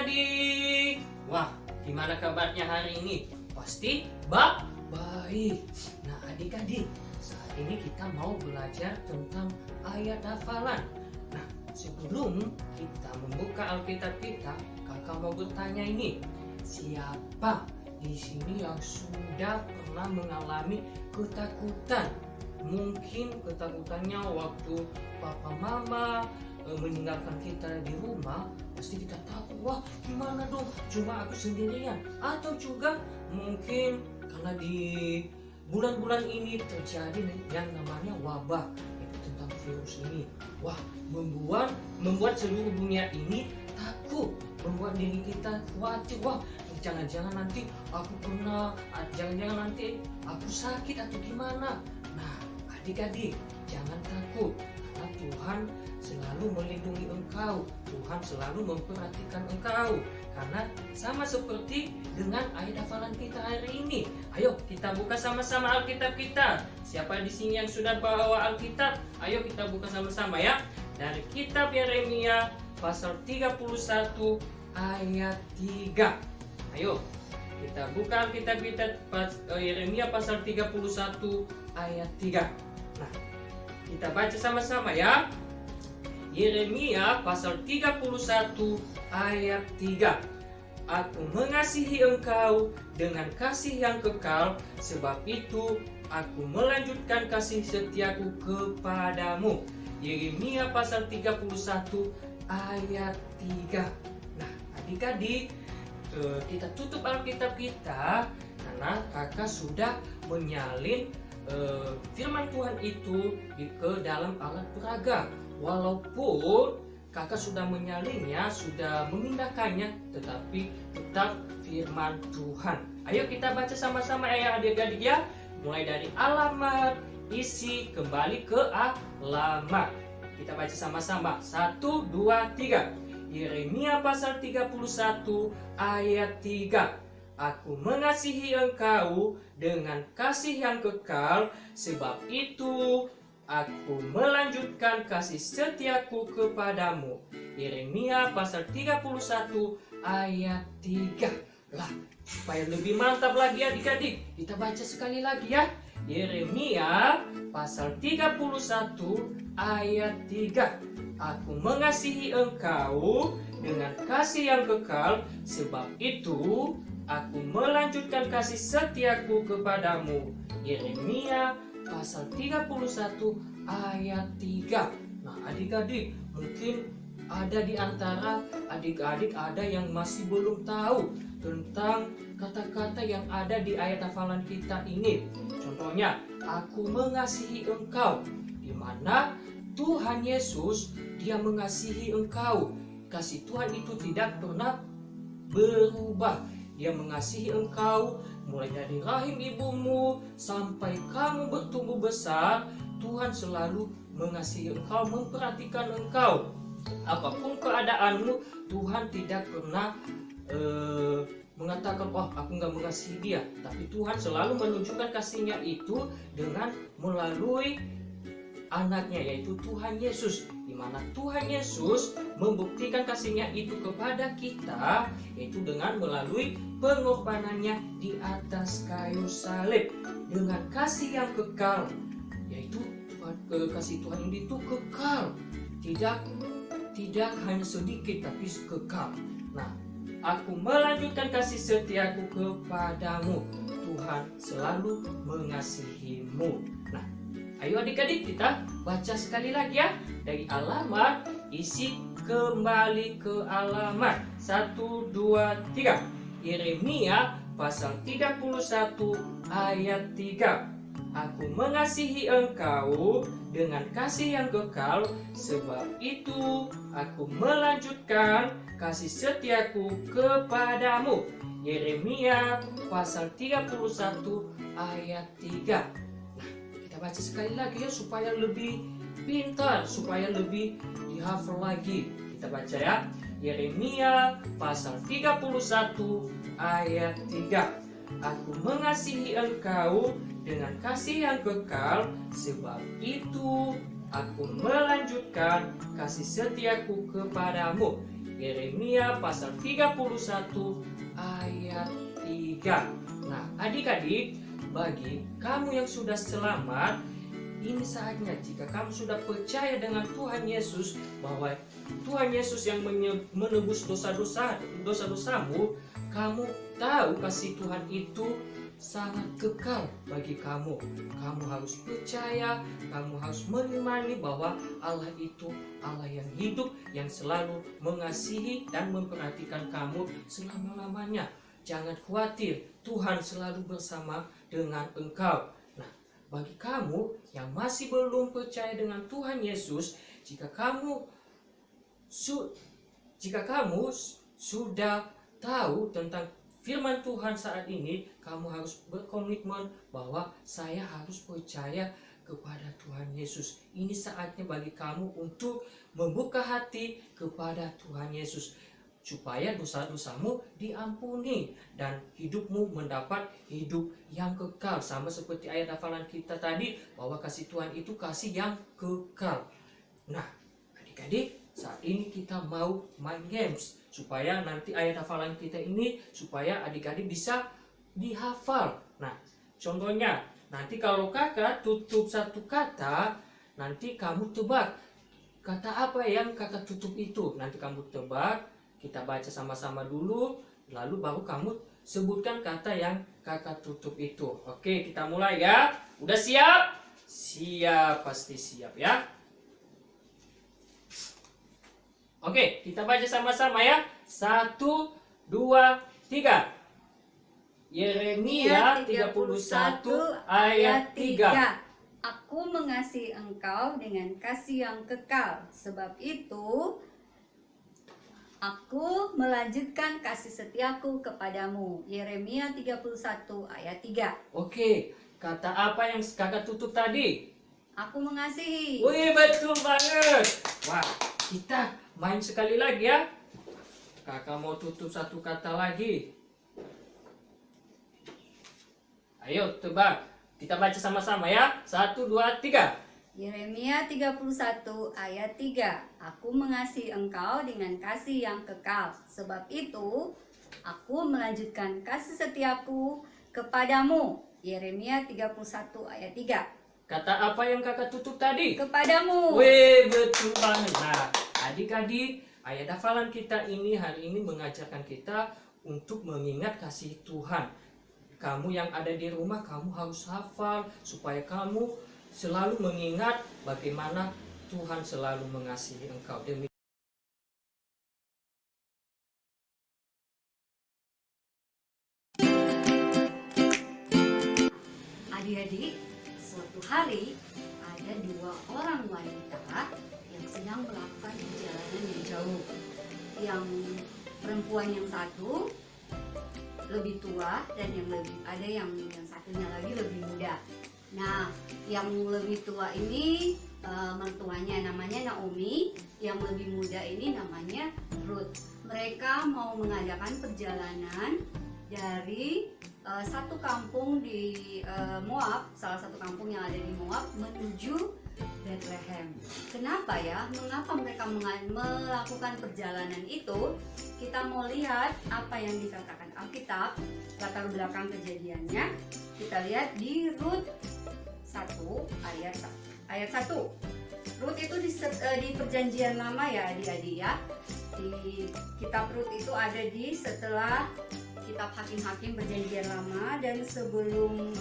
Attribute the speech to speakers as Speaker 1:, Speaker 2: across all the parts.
Speaker 1: adik-adik. Wah, gimana kabarnya hari ini? Pasti baik. Nah adik-adik, saat ini kita mau belajar tentang ayat hafalan. Nah, sebelum kita membuka Alkitab kita, kakak mau bertanya ini. Siapa di sini yang sudah pernah mengalami ketakutan? Mungkin ketakutannya waktu papa mama meninggalkan kita di rumah, pasti kita takut, wah gimana dong, cuma aku sendirian. Atau juga mungkin karena di bulan-bulan ini terjadi yang namanya wabah, itu tentang virus ini. Wah, membuat seluruh dunia ini takut, membuat diri kita khawatir. Wah, jangan-jangan nanti aku kena, jangan-jangan nanti aku sakit atau gimana. Nah, adik-adik, jangan takut, karena Tuhan selalu melindungi engkau. Tuhan selalu memperhatikan engkau. Karena sama seperti dengan ayat hafalan kita hari ini. Ayo kita buka sama-sama Alkitab kita. Siapa di sini yang sudah bawa Alkitab? Ayo kita buka sama-sama ya. Dari kitab Yeremia pasal 31 ayat 3. Ayo kita buka Alkitab kita, Yeremia pasal 31 ayat 3. Nah, kita baca sama-sama ya. Yeremia pasal 31 ayat 3. Aku mengasihi engkau dengan kasih yang kekal, sebab itu aku melanjutkan kasih setiaku kepadamu. Yeremia pasal 31 ayat 3. Nah, adik-adik, kita tutup Alkitab kita karena kakak sudah menyalin firman Tuhan itu ke dalam alat peraga. Walaupun kakak sudah menyalinnya, sudah memindahkannya, tetapi tetap firman Tuhan. Ayo kita baca sama-sama ya adik-adik ya. Mulai dari alamat, isi, kembali ke alamat. Kita baca sama-sama. 1, 2, 3. Yeremia pasal 31 ayat 3. Aku mengasihi engkau dengan kasih yang kekal, sebab itu aku melanjutkan kasih setiaku kepadamu. Yeremia pasal 31 ayat 3. Lah, supaya lebih mantap lagi adik-adik, kita baca sekali lagi ya. Yeremia pasal 31 ayat 3. Aku mengasihi engkau dengan kasih yang kekal, sebab itu aku melanjutkan kasih setiaku kepadamu. Yeremia pasal 31 ayat 3. Nah adik-adik, mungkin ada di antara adik-adik ada yang masih belum tahu tentang kata-kata yang ada di ayat hafalan kita ini. Contohnya, aku mengasihi engkau, di mana Tuhan Yesus dia mengasihi engkau. Kasih Tuhan itu tidak pernah berubah. Dia mengasihi engkau mulai dari rahim ibumu sampai kamu bertumbuh besar. Tuhan selalu mengasihi engkau, memperhatikan engkau. Apapun keadaanmu, Tuhan tidak pernah mengatakan, wah aku nggak mengasihi dia. Tapi Tuhan selalu menunjukkan kasihnya itu dengan melalui anaknya, yaitu Tuhan Yesus. Di mana Tuhan Yesus membuktikan kasihnya itu kepada kita, yaitu dengan melalui pengorbanannya di atas kayu salib. Dengan kasih yang kekal, yaitu kasih Tuhan ini itu kekal, tidak hanya sedikit tapi kekal. Nah, aku melanjutkan kasih setiaku kepadamu. Tuhan selalu mengasihimu. Nah, ayo adik-adik kita baca sekali lagi ya. Dari alamat, isi, kembali ke alamat. 1, 2, 3. Yeremia pasal 31 ayat 3. Aku mengasihi engkau dengan kasih yang kekal, sebab itu aku melanjutkan kasih setiaku kepadamu. Yeremia pasal 31 ayat 3. Nah, kita baca sekali lagi ya supaya lebih pintar, supaya lebih dihafal lagi. Kita baca ya. Yeremia pasal 31 ayat 3. Aku mengasihi engkau dengan kasih yang kekal, sebab itu aku melanjutkan kasih setiaku kepadamu. Yeremia pasal 31 ayat 3. Nah, adik-adik, bagi kamu yang sudah selamat, ini saatnya jika kamu sudah percaya dengan Tuhan Yesus, bahwa Tuhan Yesus yang menebus dosa-dosamu, kamu tahu kasih Tuhan itu sangat kekal bagi kamu. Kamu harus percaya, kamu harus mengimani bahwa Allah itu Allah yang hidup, yang selalu mengasihi dan memperhatikan kamu selama-lamanya. Jangan khawatir, Tuhan selalu bersama dengan engkau. Nah, bagi kamu yang masih belum percaya dengan Tuhan Yesus, jika kamu sudah tahu tentang firman Tuhan saat ini, kamu harus berkomitmen bahwa saya harus percaya kepada Tuhan Yesus. Ini saatnya bagi kamu untuk membuka hati kepada Tuhan Yesus, supaya dosa-dosamu diampuni dan hidupmu mendapat hidup yang kekal. Sama seperti ayat hafalan kita tadi, bahwa kasih Tuhan itu kasih yang kekal. Nah, adik-adik, saat ini kita mau main games, supaya nanti ayat hafalan kita ini, supaya adik-adik bisa dihafal. Nah, contohnya, nanti kalau kakak tutup satu kata, nanti kamu tebak kata apa yang kakak tutup itu. Nanti kamu tebak, kita baca sama-sama dulu, lalu baru kamu sebutkan kata yang kakak tutup itu. Oke, kita mulai ya. Udah siap? Siap, pasti siap ya. Oke, kita baca sama-sama ya. 1, 2, 3. Yeremia 31 ayat 3.
Speaker 2: Aku mengasihi engkau dengan kasih yang kekal, sebab itu aku melanjutkan kasih setiaku kepadamu. Yeremia 31 ayat 3.
Speaker 1: Oke, kata apa yang kakak tutup tadi?
Speaker 2: Aku mengasihi.
Speaker 1: Wih, betul banget. Wah, kita main sekali lagi ya. Kakak mau tutup satu kata lagi. Ayo tebak. Kita baca sama-sama ya. 1, 2, 3.
Speaker 2: Yeremia 31 ayat 3. Aku mengasihi engkau dengan kasih yang kekal, sebab itu aku melanjutkan kasih setiaku kepadamu. Yeremia 31 ayat 3.
Speaker 1: Kata apa yang kakak tutup tadi?
Speaker 2: Kepadamu.
Speaker 1: Wih, betul banget. Nah, adik-adik, ayat hafalan kita ini hari ini mengajarkan kita untuk mengingat kasih Tuhan. Kamu yang ada di rumah, kamu harus hafal supaya kamu selalu mengingat bagaimana Tuhan selalu mengasihi engkau.
Speaker 2: Adik-adik, suatu hari ada 2 orang wanita yang sedang melakukan perjalanan yang jauh. Yang perempuan yang satu lebih tua dan ada yang satunya lagi lebih muda. Nah, yang lebih tua ini mertuanya namanya Naomi, yang lebih muda ini namanya Ruth. Mereka mau mengadakan perjalanan dari satu kampung di Moab, salah satu kampung yang ada di Moab, menuju Bethlehem. Kenapa ya? Mengapa mereka melakukan perjalanan itu? Kita mau lihat apa yang dikatakan Alkitab, latar belakang kejadiannya. Kita lihat di Rut 1 ayat 1. Rut itu di perjanjian lama ya adik-adik ya. Di kitab Rut itu ada di setelah kitab Hakim-Hakim perjanjian lama dan sebelum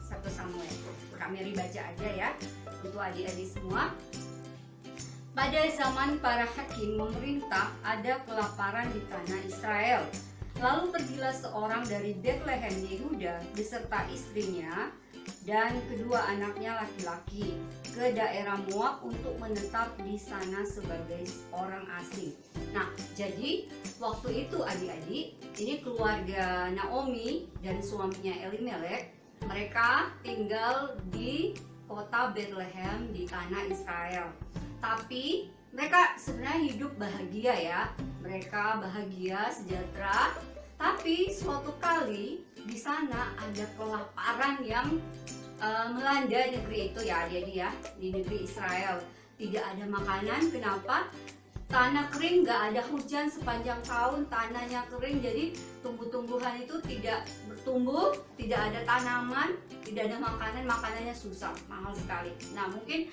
Speaker 2: 1 Samuel. Kak Mary baca aja ya untuk adik-adik semua. Pada zaman para hakim memerintah, ada kelaparan di tanah Israel. Lalu pergilah seorang dari Bethlehem Yehuda beserta istrinya dan kedua anaknya laki-laki ke daerah Moab untuk menetap di sana sebagai orang asing. Nah, jadi waktu itu adik-adik, ini keluarga Naomi dan suaminya Elimelek, mereka tinggal di kota Bethlehem di tanah Israel. Tapi mereka sebenarnya hidup bahagia ya. Mereka bahagia, sejahtera. Tapi suatu kali di sana ada kelaparan yang melanda negeri itu ya adik-adik ya. Di negeri Israel tidak ada makanan. Kenapa? tanah kering, nggak ada hujan sepanjang tahun, tanahnya kering, jadi tumbuh-tumbuhan itu tidak bertumbuh, tidak ada tanaman, tidak ada makanan, makanannya susah, mahal sekali. Nah mungkin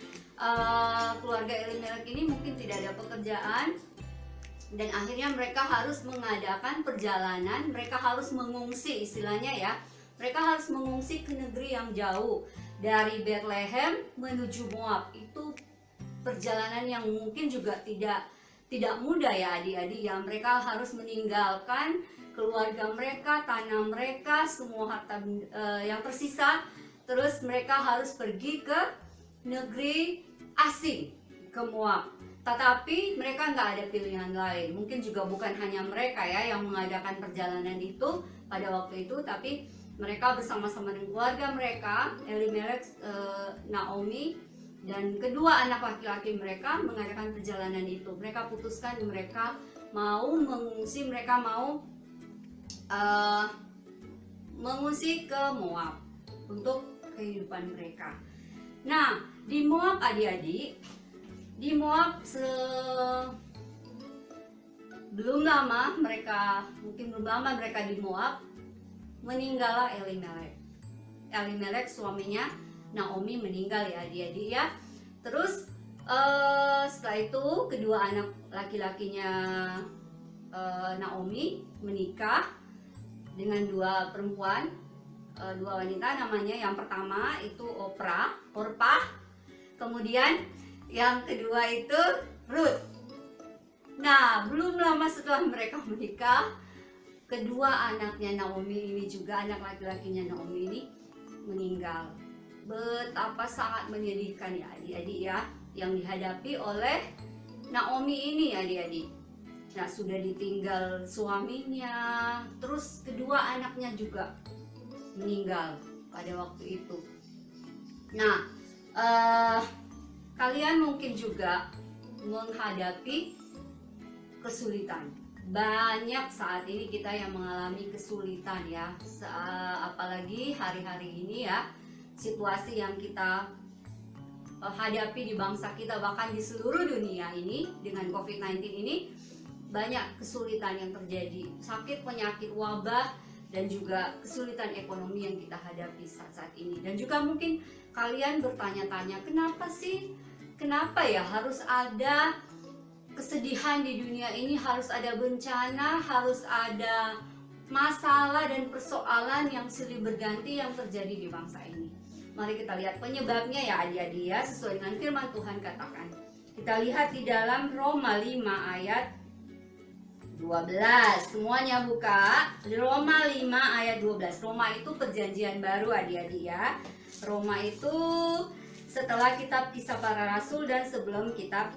Speaker 2: keluarga Elimelek ini mungkin tidak ada pekerjaan, dan akhirnya mereka harus mengadakan perjalanan, mereka harus mengungsi, istilahnya ya, mereka harus mengungsi ke negeri yang jauh. Dari Bethlehem menuju Moab itu perjalanan yang mungkin juga tidak mudah ya adik-adik ya. Mereka harus meninggalkan keluarga mereka, tanah mereka, semua harta yang tersisa. Terus mereka harus pergi ke negeri asing, ke Moab. Tetapi mereka nggak ada pilihan lain. Mungkin juga bukan hanya mereka ya yang mengadakan perjalanan itu pada waktu itu, tapi mereka bersama-sama dengan keluarga mereka, Elimelek, Naomi, dan kedua anak laki-laki mereka mengadakan perjalanan itu. Mereka putuskan mereka mau mengungsi, mereka mau mengungsi ke Moab untuk kehidupan mereka. Nah, di Moab adik-adik, di Moab belum lama mereka di Moab, meninggallah Elimelek. Elimelek suaminya Naomi meninggal ya adik-adik ya. Terus setelah itu kedua anak laki-lakinya Naomi menikah dengan dua perempuan, dua wanita, namanya yang pertama itu Orpah, kemudian yang kedua itu Ruth. Nah, belum lama setelah mereka menikah, kedua anaknya Naomi ini juga, anak laki-lakinya Naomi ini meninggal. Betapa sangat menyedihkan ya adik-adik ya, yang dihadapi oleh Naomi ini adik-adik. Nah, sudah ditinggal suaminya, terus kedua anaknya juga meninggal pada waktu itu. Nah, kalian mungkin juga menghadapi kesulitan. Banyak saat ini kita yang mengalami kesulitan ya, apalagi hari-hari ini ya, situasi yang kita hadapi di bangsa kita, bahkan di seluruh dunia ini dengan COVID-19 ini, banyak kesulitan yang terjadi, sakit, penyakit, wabah, dan juga kesulitan ekonomi yang kita hadapi saat ini. Dan juga mungkin kalian bertanya-tanya, kenapa ya harus ada kesedihan di dunia ini, harus ada bencana, harus ada masalah dan persoalan yang silih berganti yang terjadi di bangsa ini. Mari kita lihat penyebabnya ya adik-adik ya, sesuai dengan firman Tuhan katakan. Kita lihat di dalam Roma 5 ayat 12. Semuanya buka. Roma 5 ayat 12. Roma itu perjanjian baru adik-adik ya. Roma itu setelah kitab Kisah Para Rasul dan sebelum kitab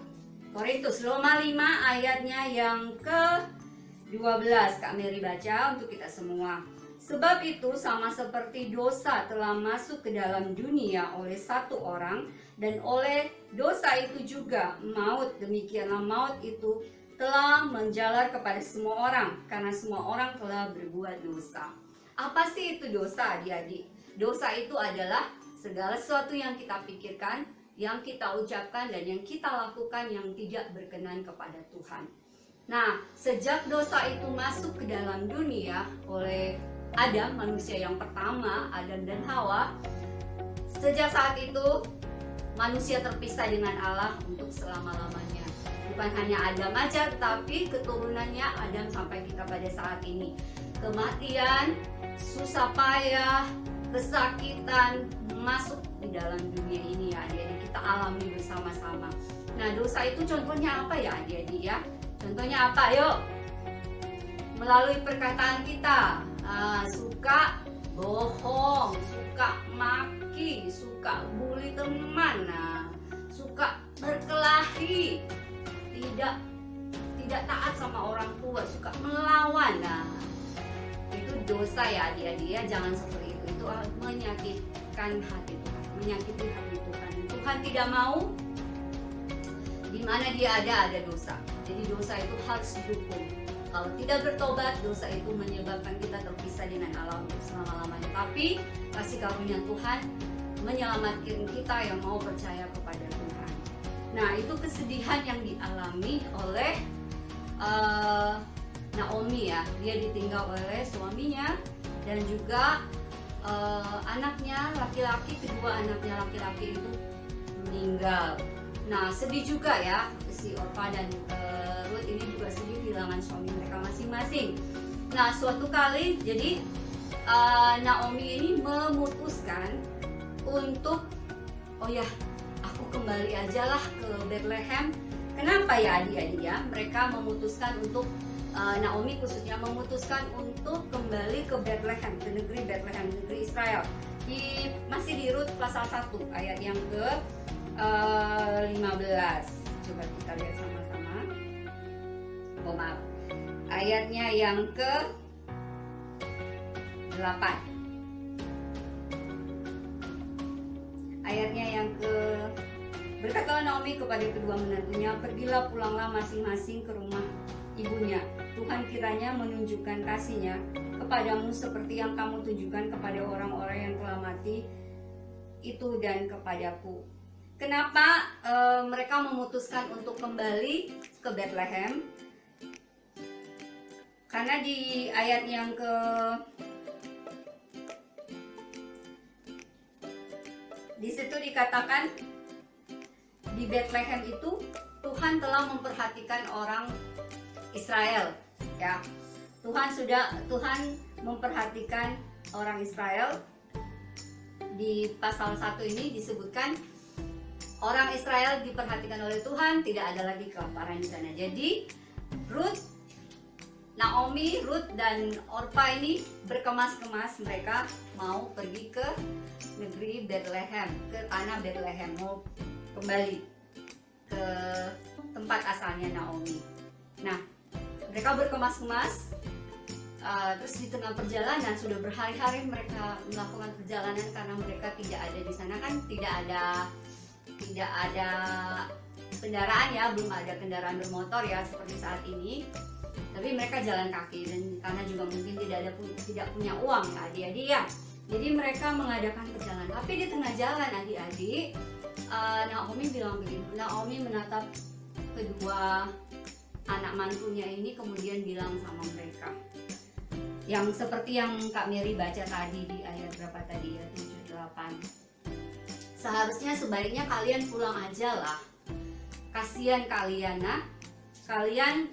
Speaker 2: Korintus. Roma 5 ayatnya yang ke-12. Kak Mary baca untuk kita semua. Sebab itu sama seperti dosa telah masuk ke dalam dunia oleh satu orang, dan oleh dosa itu juga maut, demikianlah maut itu telah menjalar kepada semua orang, karena semua orang telah berbuat dosa. Apa sih itu dosa adik-adik? Dosa itu adalah segala sesuatu yang kita pikirkan, yang kita ucapkan, dan yang kita lakukan yang tidak berkenan kepada Tuhan. Nah, sejak dosa itu masuk ke dalam dunia oleh Adam, manusia yang pertama, Adam dan Hawa, sejak saat itu manusia terpisah dengan Allah untuk selama-lamanya. Bukan hanya Adam aja, tetapi keturunannya Adam sampai kita pada saat ini. Kematian, susah payah, kesakitan masuk di dalam dunia ini ya adik-adik, kita alami bersama-sama. Nah, dosa itu contohnya apa ya adik-adik ya? Contohnya apa? Yuk, melalui perkataan kita, suka bohong, suka maki, suka bully teman, suka berkelahi, tidak taat sama orang tua, suka melawan. Nah, itu dosa ya adik-adik ya. Jangan seperti itu. Itu menyakitkan hati Tuhan, menyakiti hati Tuhan. Tuhan tidak mau di mana dia ada dosa. Jadi dosa itu harus dihukum. Kalau tidak bertobat, dosa itu menyebabkan kita terpisah dengan Allah untuk selama-lamanya. Tapi kasih karunia Tuhan menyelamatkan kita yang mau percaya kepada Tuhan. Nah, itu kesedihan yang dialami oleh Naomi ya. Dia ditinggal oleh suaminya dan juga anaknya laki-laki, kedua anaknya laki-laki itu meninggal. Nah, sedih juga ya, si Orpa dan Ruth ini juga sedih kehilangan suami mereka masing-masing. Nah, suatu kali jadi Naomi ini memutuskan untuk aku kembali aja lah ke Bethlehem. Kenapa ya adik-adik ya? Mereka memutuskan untuk Naomi khususnya memutuskan untuk kembali ke Bethlehem, ke negeri Bethlehem, negeri Israel. Masih di Rut pasal 1 ayat yang ke 15. Coba kita lihat sama-sama. Ayatnya yang ke 8. Ayatnya yang ke Berkatalah Naomi kepada kedua menantunya, pergilah pulanglah masing-masing ke rumah ibunya. Tuhan kiranya menunjukkan kasih-Nya kepadamu seperti yang kamu tunjukkan kepada orang-orang yang telah mati itu dan kepadaku. Kenapa mereka memutuskan untuk kembali ke Bethlehem? Karena di ayat yang di situ dikatakan di Bethlehem itu Tuhan telah memperhatikan orang Israel, ya. Tuhan memperhatikan orang Israel. Di pasal 1 ini disebutkan orang Israel diperhatikan oleh Tuhan, tidak ada lagi kelaparan di sana. Jadi Naomi, Ruth dan Orpa ini berkemas-kemas, mereka mau pergi ke negeri Bethlehem, ke tanah Bethlehem, mau kembali ke tempat asalnya Naomi. Nah, mereka berkemas-kemas, terus di tengah perjalanan sudah berhari-hari mereka melakukan perjalanan karena mereka tidak ada di sana, kan tidak ada kendaraan ya, belum ada kendaraan bermotor ya seperti saat ini. Tapi mereka jalan kaki dan karena juga mungkin tidak punya uang ya adik-adik ya. Jadi mereka mengadakan perjalanan. Tapi di tengah jalan adik-adik, Naomi bilang begini. Naomi menatap kedua anak mantunya ini kemudian bilang sama mereka. Yang seperti yang Kak Mary baca tadi di ayat berapa tadi ya, 7-8. Seharusnya sebaiknya kalian pulang aja lah. Kasihan kalian, nah. Kalian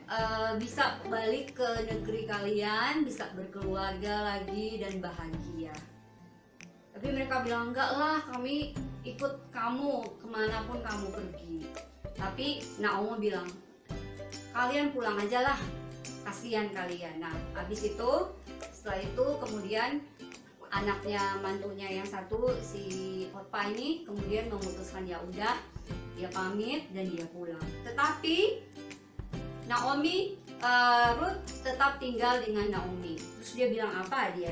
Speaker 2: bisa balik ke negeri kalian, bisa berkeluarga lagi dan bahagia. Tapi mereka bilang, enggak lah, kami ikut kamu kemanapun kamu pergi. Tapi Naomi bilang, kalian pulang aja lah, kasihan kalian. Nah, habis itu, setelah itu kemudian anaknya mantunya yang satu, si Orpa ini kemudian memutuskan ya udah, dia pamit dan dia pulang. Tetapi Naomi, Ruth tetap tinggal dengan Naomi. Terus dia bilang apa dia?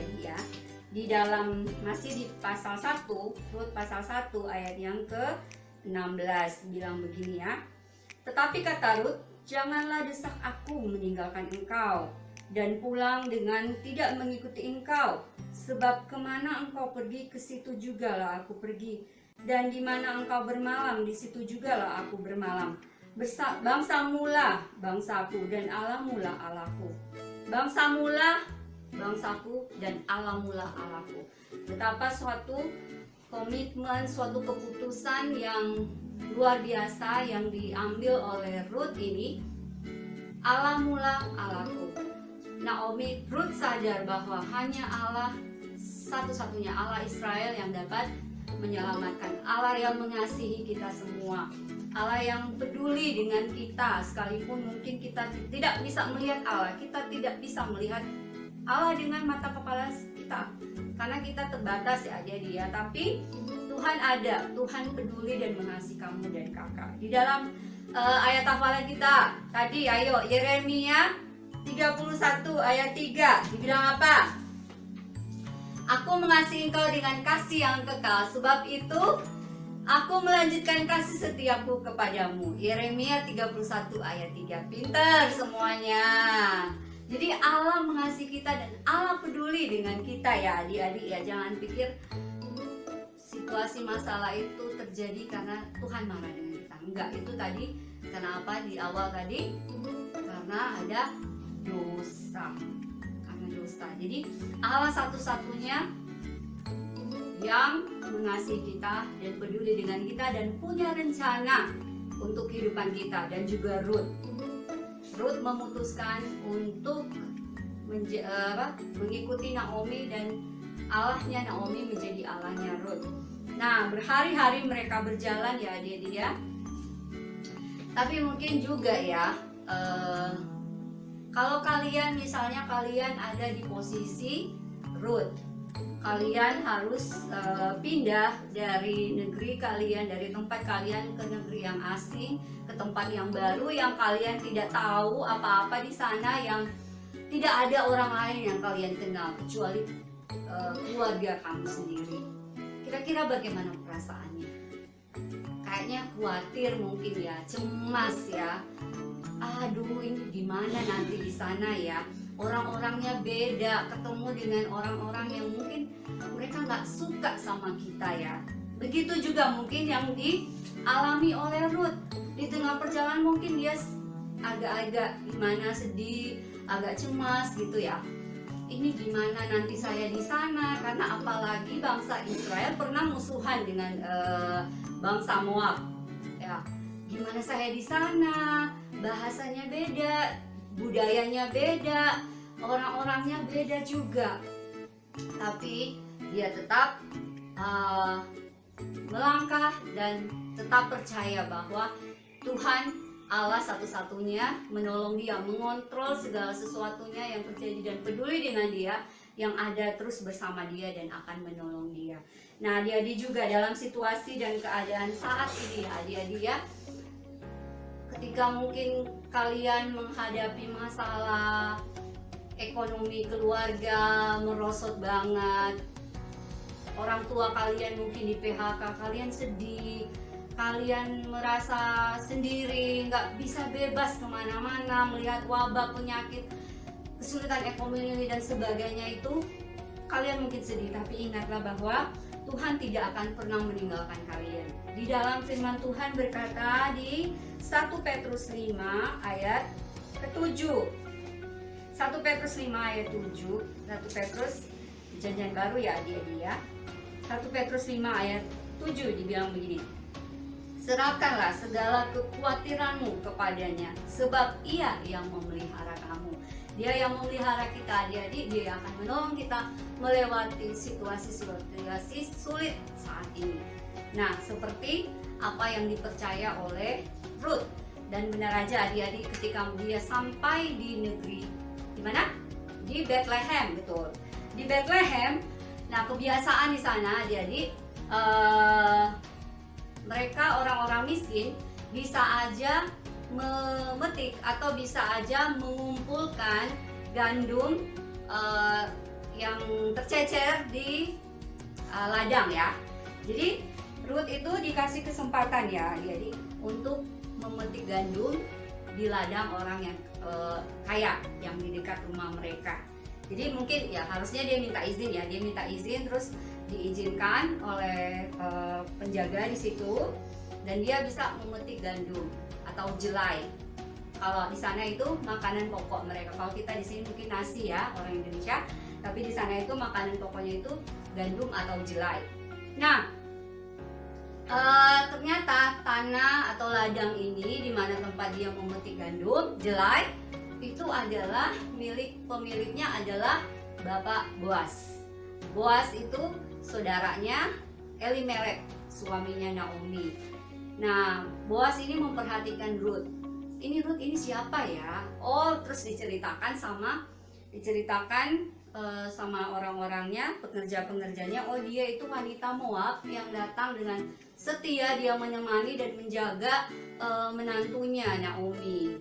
Speaker 2: Di dalam masih di pasal 1, Ruth pasal 1 ayat yang ke-16 bilang begini ya. Tetapi kata Ruth, janganlah desak aku meninggalkan engkau dan pulang dengan tidak mengikuti engkau, sebab kemana engkau pergi ke situ jugalah aku pergi, dan di mana engkau bermalam di situ jugalah aku bermalam. Bangsamulah bangsaku dan Allahmulah Allahku. Bangsamulah bangsaku dan Allahmulah Allahku. Betapa suatu komitmen, suatu keputusan yang luar biasa yang diambil oleh Ruth ini. Allahmulah Allahku. Ruth sadar bahwa hanya Allah satu-satunya Allah Israel yang dapat menyelamatkan, Allah yang mengasihi kita semua, Allah yang peduli dengan kita, sekalipun mungkin kita tidak bisa melihat Allah, kita tidak bisa melihat Allah dengan mata kepala kita, karena kita terbatas ya dia. Tapi Tuhan ada, Tuhan peduli dan mengasihi kamu dan kakak. Di dalam ayat hafalan kita tadi, ayo Yeremia 31 ayat 3 dibilang apa? Aku mengasihi engkau dengan kasih yang kekal, sebab itu aku melanjutkan kasih setiaku kepadamu. Yeremia 31 ayat 3. Pintar semuanya. Jadi Allah mengasihi kita dan Allah peduli dengan kita ya adik-adik ya. Jangan pikir situasi masalah itu terjadi karena Tuhan marah dengan kita. enggak. Itu tadi kenapa di awal tadi? Karena ada dosa. Karena dosa. Jadi Allah satu-satunya yang mengasihi kita dan peduli dengan kita dan punya rencana untuk kehidupan kita. Dan juga Ruth memutuskan untuk mengikuti Naomi, dan Allahnya Naomi menjadi Allahnya Ruth. Nah, berhari-hari mereka berjalan ya adik-adik ya. Tapi mungkin juga ya, kalau kalian misalnya kalian ada di posisi Ruth, kalian harus pindah dari negeri kalian, dari tempat kalian ke negeri yang asing, ke tempat yang baru yang kalian tidak tahu apa-apa di sana, yang tidak ada orang lain yang kalian kenal kecuali keluarga kamu sendiri. Kira-kira bagaimana perasaannya? Kayaknya khawatir mungkin ya, cemas ya. Aduh, ini gimana nanti di sana ya? Orang-orangnya beda, ketemu dengan orang-orang yang mungkin mereka nggak suka sama kita ya. Begitu juga mungkin yang dialami oleh Ruth. Di tengah perjalanan mungkin dia agak-agak gimana, sedih, agak cemas gitu ya. Ini gimana nanti saya di sana, karena apalagi bangsa Israel pernah musuhan dengan bangsa Moab. Ya, gimana saya di sana? Bahasanya beda, budayanya beda, orang-orangnya beda juga. Tapi dia tetap melangkah dan tetap percaya bahwa Tuhan Allah satu-satunya menolong dia, mengontrol segala sesuatunya yang terjadi dan peduli dengan dia, yang ada terus bersama dia dan akan menolong dia. Nah, adik-adik juga dalam situasi dan keadaan saat ini ya adik-adik ya, ketika mungkin kalian menghadapi masalah ekonomi keluarga merosot banget, orang tua kalian mungkin di PHK, kalian sedih, kalian merasa sendiri, nggak bisa bebas kemana-mana, melihat wabah, penyakit, kesulitan ekonomi dan sebagainya itu, kalian mungkin sedih. Tapi ingatlah bahwa Tuhan tidak akan pernah meninggalkan kalian. Di dalam firman Tuhan berkata di 1 Petrus 5 ayat ke-7. 1 Petrus 5 ayat 7. 1 Petrus Perjanjian Baru ya adik-adik ya. 1 Petrus 5 ayat 7 dibilang begini. Serahkanlah segala kekhawatiranmu kepadanya, sebab Ia yang memelihara kamu. Dia yang memelihara kita, adik-adik. Dia akan menolong kita melewati situasi-situasi sulit saat ini. Nah, seperti apa yang dipercaya oleh Ruth. Dan benar aja adik-adik, ketika dia sampai di negeri, di mana? Di Bethlehem, betul. Di Bethlehem, nah kebiasaan di sana adik-adik, mereka orang-orang miskin bisa aja memetik atau bisa aja mengumpulkan gandum yang tercecer di ladang ya. Jadi Ruth itu dikasih kesempatan ya jadi untuk memetik gandum di ladang orang yang kaya yang di dekat rumah mereka. Jadi mungkin ya harusnya dia minta izin ya, dia minta izin terus diizinkan oleh penjaga di situ, dan dia bisa memetik gandum atau jelai. Kalau di sana itu makanan pokok mereka. Kalau kita di sini mungkin nasi ya, orang Indonesia, tapi di sana itu makanan pokoknya itu gandum atau jelai. Nah, ternyata tanah atau ladang ini di mana tempat dia memetik gandum, jelai, itu adalah pemiliknya adalah Bapak Boas. Boas itu saudaranya Elimelek, suaminya Naomi. Nah, Boas ini memperhatikan Ruth. Ini Ruth ini siapa ya? Oh, terus diceritakan sama orang-orangnya, pekerja-pengerjanya. Oh, dia itu wanita Moab yang datang dengan setia, dia menemani dan menjaga menantunya Naomi.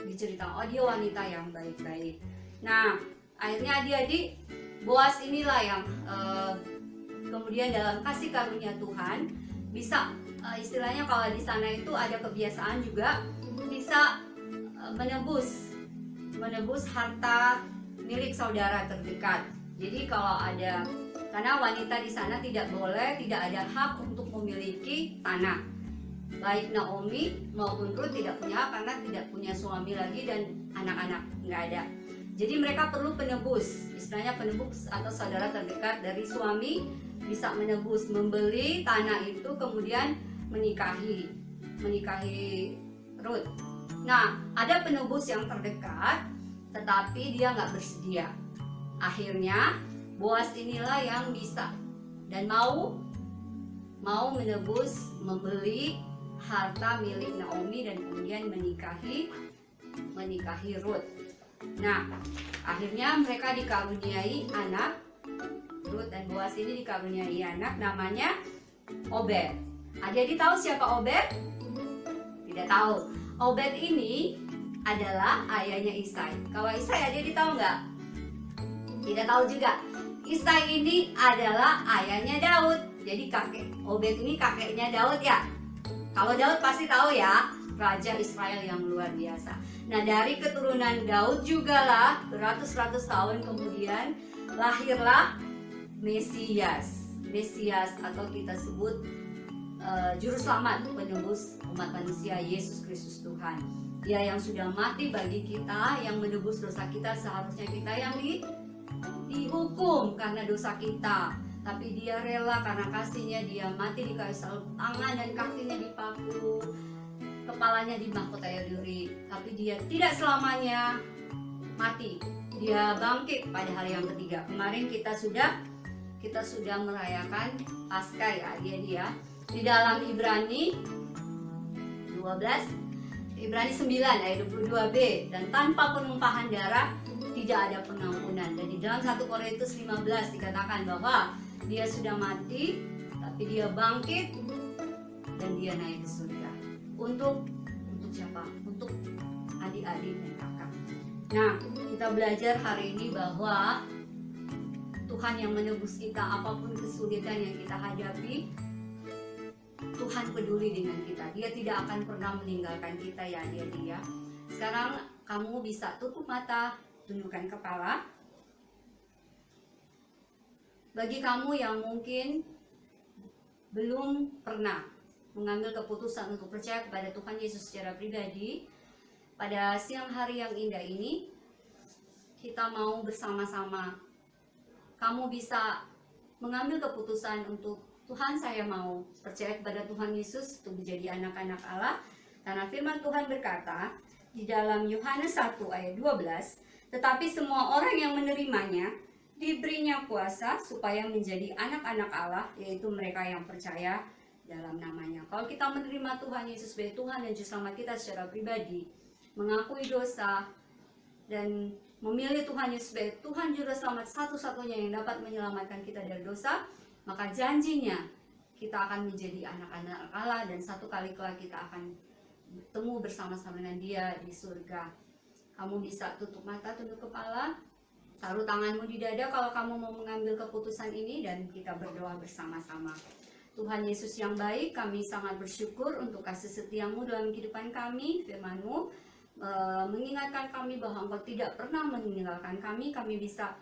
Speaker 2: Diceritakan, oh dia wanita yang baik-baik. Nah, akhirnya adik-adik, Boas inilah yang kemudian dalam kasih karunia Tuhan bisa istilahnya kalau di sana itu ada kebiasaan juga bisa menebus harta milik saudara terdekat. Jadi kalau ada, karena wanita di sana tidak ada hak untuk memiliki tanah. Baik Naomi maupun Ruth tidak punya hak karena tidak punya suami lagi dan anak-anak nggak ada. Jadi mereka perlu penebus, istilahnya penebus atau saudara terdekat dari suami bisa menebus, membeli tanah itu kemudian menikahi Ruth. Nah, ada penebus yang terdekat tetapi dia nggak bersedia. Akhirnya Boas inilah yang bisa dan mau menebus, membeli harta milik Naomi dan kemudian menikahi Ruth. Nah, akhirnya mereka dikaruniai anak. Ruth dan Boas ini dikaruniai anak namanya Obed. Adik-adik tahu siapa Obed? Tidak tahu. Obed ini adalah ayahnya Isai. Kalau Isai adik-adik tahu nggak? Tidak tahu juga. Isai ini adalah ayahnya Daud. Jadi kakek Obed ini kakeknya Daud ya. Kalau Daud pasti tahu ya, raja Israel yang luar biasa. Nah, dari keturunan Daud juga lah, beratus-ratus tahun kemudian lahirlah Mesias atau kita sebut juru selamat, penebus umat manusia, Yesus Kristus Tuhan. Dia yang sudah mati bagi kita, yang menebus dosa kita. Seharusnya kita yang dihukum karena dosa kita, tapi dia rela karena kasihnya dia mati di kayu salib, tangan dan kakinya dipaku, kepalanya dimahkotai duri. Tapi dia tidak selamanya mati, dia bangkit pada hari yang ketiga. Kemarin kita sudah merayakan Paskah ya dia di dalam Ibrani 9 ayat 22b, dan tanpa penumpahan darah tidak ada pengampunan. Dan di dalam 1 Korintus 15 dikatakan bahwa dia sudah mati tapi dia bangkit dan dia naik ke surga. Untuk siapa? Untuk adik-adik dan kakak. Nah, kita belajar hari ini bahwa Tuhan yang menebus kita, apapun kesulitan yang kita hadapi, Tuhan peduli dengan kita. Dia tidak akan pernah meninggalkan kita ya dia. Sekarang kamu bisa tutup mata, tundukkan kepala. Bagi kamu yang mungkin belum pernah mengambil keputusan untuk percaya kepada Tuhan Yesus secara pribadi, pada siang hari yang indah ini kita mau bersama-sama. Kamu bisa mengambil keputusan untuk Tuhan, saya mau percaya kepada Tuhan Yesus untuk menjadi anak-anak Allah. Karena firman Tuhan berkata di dalam Yohanes 1 ayat 12, tetapi semua orang yang menerimanya diberinya kuasa supaya menjadi anak-anak Allah, yaitu mereka yang percaya dalam namanya. Kalau kita menerima Tuhan Yesus sebagai Tuhan dan Juru Selamat kita secara pribadi, mengakui dosa dan memilih Tuhan Yesus sebagai Tuhan Juru Selamat satu-satunya yang dapat menyelamatkan kita dari dosa, maka janjinya kita akan menjadi anak-anak Allah dan satu kali kelak kita akan bertemu bersama-sama dengan Dia di surga. Kamu bisa tutup mata, tunduk kepala, taruh tanganmu di dada kalau kamu mau mengambil keputusan ini, dan kita berdoa bersama-sama. Tuhan Yesus yang baik, kami sangat bersyukur untuk kasih setiamu dalam kehidupan kami. Firman-Mu mengingatkan kami bahwa Engkau tidak pernah meninggalkan kami. Kami bisa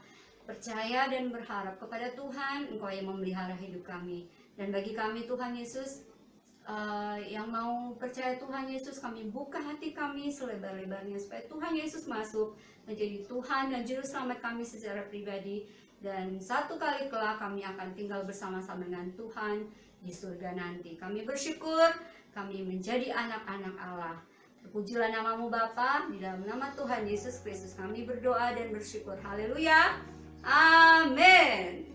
Speaker 2: percaya dan berharap kepada Tuhan, Engkau yang memelihara hidup kami. Dan bagi kami Tuhan Yesus, yang mau percaya Tuhan Yesus, kami buka hati kami selebar-lebarnya supaya Tuhan Yesus masuk menjadi Tuhan dan Juru Selamat kami secara pribadi. Dan satu kali kelak kami akan tinggal bersama-sama dengan Tuhan di surga nanti. Kami bersyukur kami menjadi anak-anak Allah. Terpujilah namamu Bapa, di dalam nama Tuhan Yesus Kristus kami berdoa dan bersyukur. Haleluya. Amin.